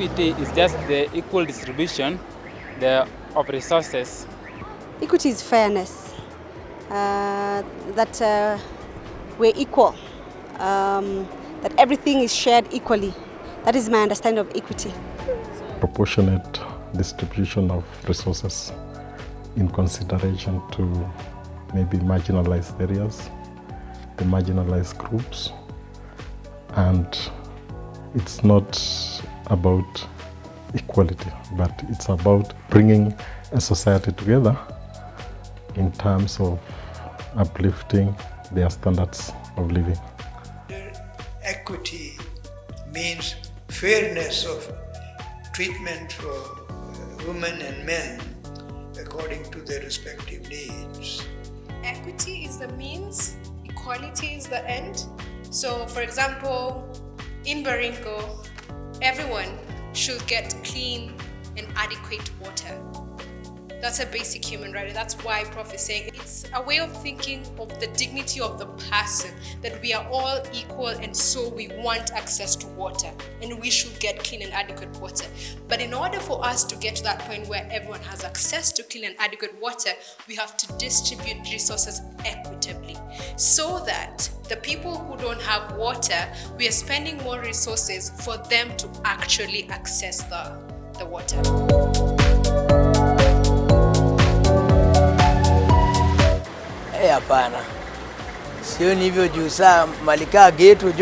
equity is just the equal distribution of resources. Equity is fairness, that we're equal, that everything is shared equally. That is my understanding of equity. Proportionate distribution of resources in consideration to maybe marginalized areas, the marginalized groups, and it's not about equality, but it's about bringing a society together in terms of uplifting their standards of living. Equity means fairness of treatment for women and men according to their respective needs. Equity is the means, equality is the end. So, for example, in Baringo, everyone should get clean and adequate water. That's a basic human right, and that's why Prof is saying it's a way of thinking of the dignity of the person, that we are all equal and so we want access to water and we should get clean and adequate water. But in order for us to get to that point where everyone has access to clean and adequate water, we have to distribute resources equitably so that the people who don't have water, we are spending more resources for them to actually access the water. Hapana, sioni hivyo juu saa malikaa geto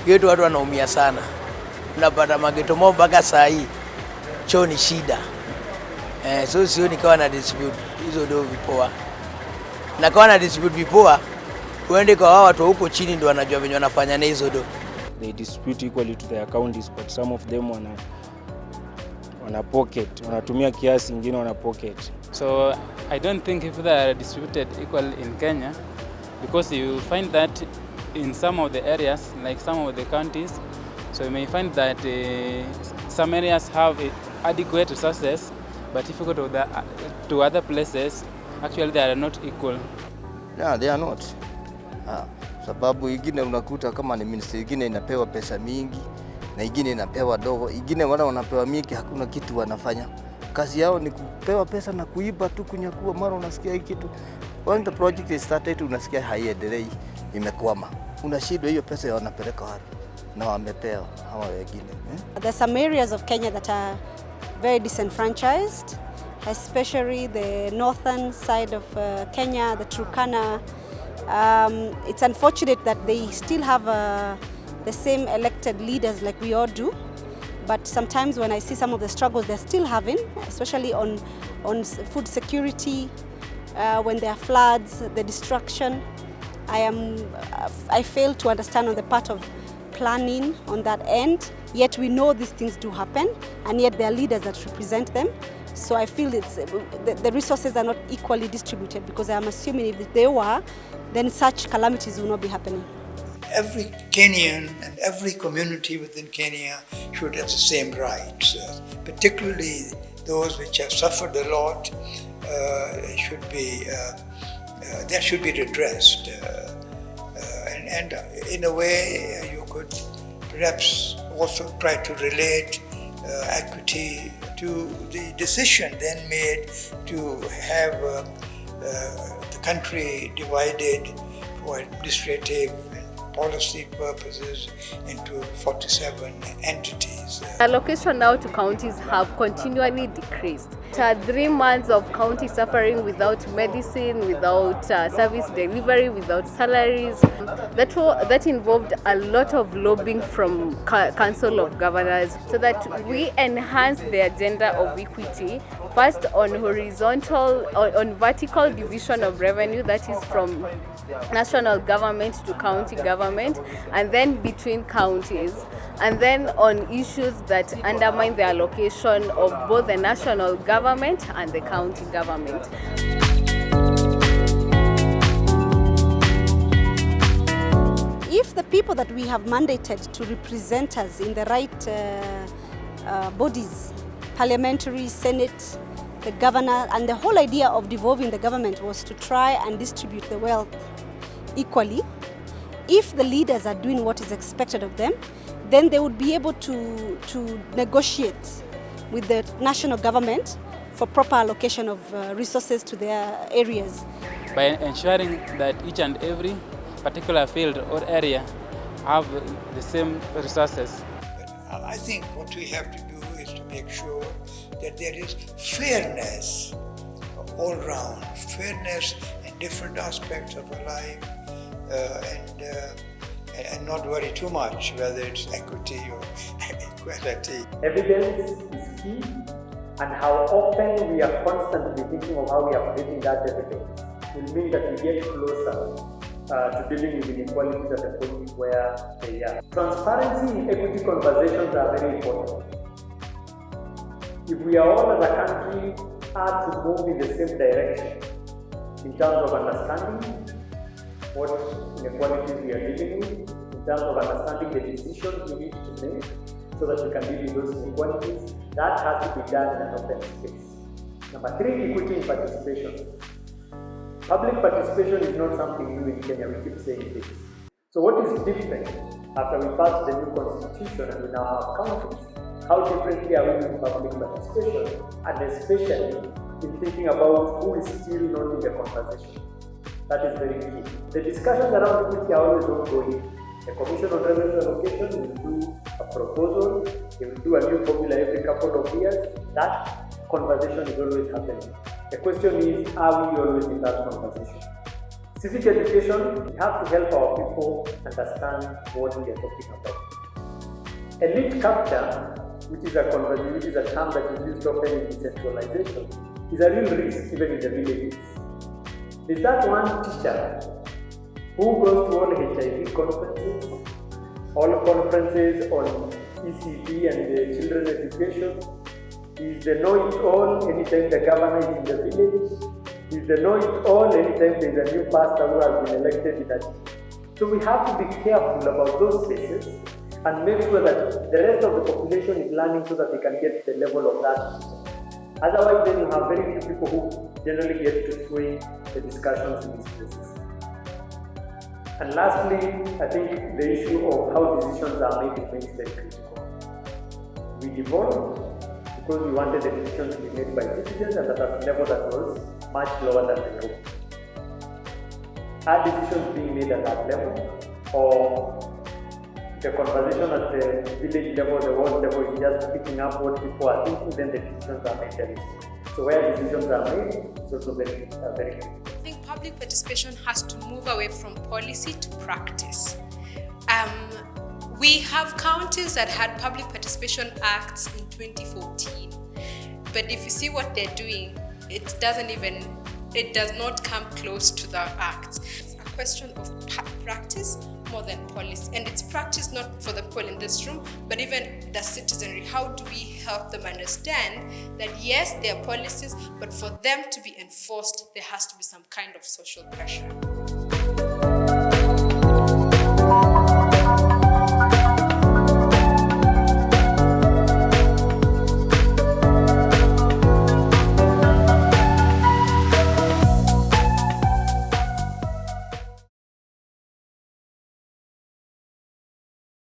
geto watu wanaumia sana. Unapata mageto mao mpaka saa hii choo ni shida. So sioni kawa na distribute hizo do vipoa. Na kawa na distribute vipoa, uende kwa wao watu huko chini ndio wanajua venye wanafanya na hizo do. They distribute equally to their counties, but some of them wana pocket, wanatumia kiasi, ingine wana pocket. So I don't think if they are distributed equal in Kenya, because you find that in some of the areas, like some of the counties, so you may find that some areas have adequate resources, but if you go to other places, actually they are not equal. Yeah, they are not. Sababu ingine unakuta kama ni ministry ingine inapewa pesa mingi na ingine inapewa dogo, ingine wala wanapewa mingi, hakuna kitu wanafanya. Kazi yao ni kupewa pesa na kuiba tu, kunyakua. Mara unasikia hiki kitu, when the project is started unasikia haiendelei, imekwama. Unashindwa hiyo pesa wanapeleka wapi na wamepewa hawa wengine. There's some areas of Kenya that are very disenfranchised, especially the northern side of Kenya, the Turkana. It's unfortunate that they still have the same elected leaders like we all do. But sometimes when I see some of the struggles they're still having, especially on food security, when there are floods, the destruction, I fail to understand on the part of planning on that end. Yet we know these things do happen, and yet there are leaders that represent them. So I feel the resources are not equally distributed, because I'm assuming if they were, then such calamities will not be happening. Every Kenyan and every community within Kenya should have the same rights, particularly those which have suffered a lot. That should be redressed, and in a way you could perhaps also try to relate equity to the decision then made to have the country divided for administrative policy purposes into 47 entities. Allocation now to counties have continually decreased. 3 months of county suffering without medicine, without service delivery, without salaries. That involved a lot of lobbying from Council of Governors so that we enhance the agenda of equity, first on vertical division of revenue, that is from national government to county government, and then between counties, and then on issues that undermine the allocation of both the national government and the county government. If the people that we have mandated to represent us in the right bodies, parliamentary, senate, the governor, and the whole idea of devolving the government was to try and distribute the wealth equally, if the leaders are doing what is expected of them, then they would be able to negotiate with the national government for proper allocation of resources to their areas. By ensuring that each and every particular field or area have the same resources. I think what we have to do is to make sure that there is fairness all round, fairness in different aspects of our life, and not worry too much whether it's equity or equality. Evidence is key, and how often we are constantly thinking of how we are creating that evidence will mean that we get closer to dealing with inequalities at the point where they are. Transparency and equity conversations are very important. If we are all as a country are to move in the same direction in terms of understanding what inequalities we are dealing with, in terms of understanding the decisions we need to make so that we can deal with those inequalities, that has to be done in an open space. Number 3, equity in participation. Public participation is not something new in Kenya, we keep saying this. So what is different after we passed the new constitution and we now have counties? How differently are we doing public participation, and especially in thinking about who is still not in the conversation? That is very key. The discussions around equity are always ongoing. The Commission on Revenue Allocation will do a proposal, they will do a new formula every couple of years. That conversation is always happening. The question is, are we always in that conversation? Civic education, we have to help our people understand what we are talking about. Elite capture, which is a term that is used often in decentralization, is a real risk even in the villages. Is that one teacher who goes to all HIV conferences, all conferences on ECD and the children's education? Is the know-it-all anytime the governor is in the village? Is the know-it-all anytime there is a new pastor who has been elected in a city? So we have to be careful about those spaces and make sure that the rest of the population is learning so that they can get the level of that teacher. Otherwise, then you have very few people who generally get to sway the discussions in these places. And lastly, I think the issue of how decisions are made remains very critical. We devolved because we wanted the decision to be made by citizens and at a level that was much lower than the law. Are decisions being made at that level, or the conversation at the village level, the world level is just picking up what people are thinking, then the decisions are made there? So where decisions are made, it's also very good. I think public participation has to move away from policy to practice. We have counties that had public participation acts in 2014, but if you see what they're doing, it does not come close to the acts. It's a question of practice more than policy, and it's practice not for the people in this room, but even the citizenry. How do we help them understand that yes, there are policies, but for them to be enforced, there has to be some kind of social pressure.